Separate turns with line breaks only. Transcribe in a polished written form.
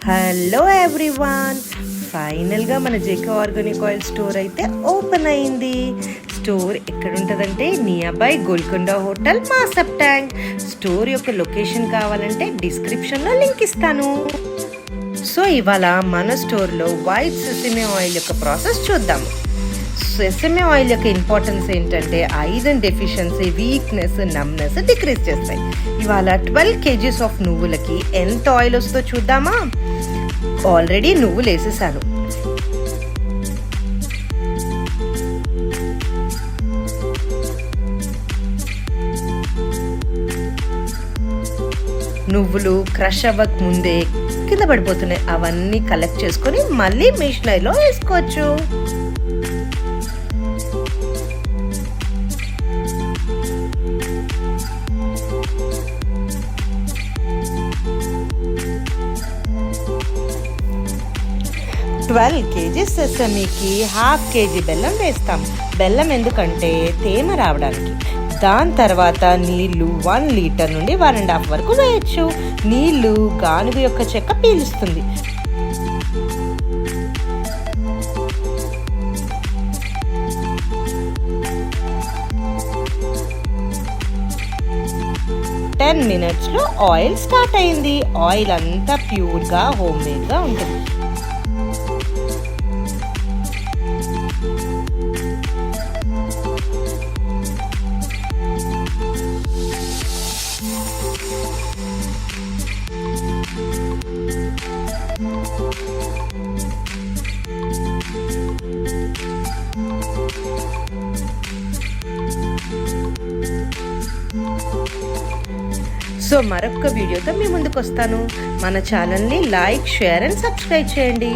Hello everyone, ఫైనల్గా మన JK organic oil store అయితే ఓపెన్ అయింది. స్టోర్ ఎక్కడ ఉంటుందంటే near by Golconda hotel మాసప్ tank. Store యొక్క లొకేషన్ కావాలంటే డిస్క్రిప్షన్లో లింక్ ఇస్తాను. సో ఇవాళ మన స్టోర్లో వైట్ సెసమే ఆయిల్ యొక్క ప్రాసెస్ చూద్దాం. సెసమే ఆయిల్ యొక్క ఇంపార్టెన్స్ ఏంటంటే iron deficiency, weakness, numbness decrease చేస్తాయి. ఇవాళ 12 kgs ఆఫ్ నువ్వులకి ఎంత ఆయిల్ వస్తుందో చూద్దామా. ఆల్రెడీ నువ్వులు వేసేసాను. నువ్వులు క్రష్ అవ్వక ముందే కింద పడిపోతున్నాయి. అవన్నీ కలెక్ట్ చేసుకొని మళ్ళీ మిషనరీలో వేసుకోవచ్చు. ట్వెల్వ్ kgs సెసమీకి 1/2 kg బెల్లం వేస్తాం. బెల్లం ఎందుకంటే తేమ రావడానికి. దాని తర్వాత నీళ్లు 1 లీటర్ నుండి 1.5 వరకు వేయచ్చు. నీళ్లు గానుగ యొక్క చెక్క పీలుస్తుంది. టెన్ మినిట్స్లో ఆయిల్ స్టార్ట్ అయింది. ఆయిల్ అంతా ప్యూర్గా హోమ్ మేడ్గా ఉంటుంది. సో మరొక వీడియోతో మీ ముందుకు వస్తాను. మన ఛానల్ని లైక్, షేర్ అండ్ సబ్స్క్రైబ్ చేయండి.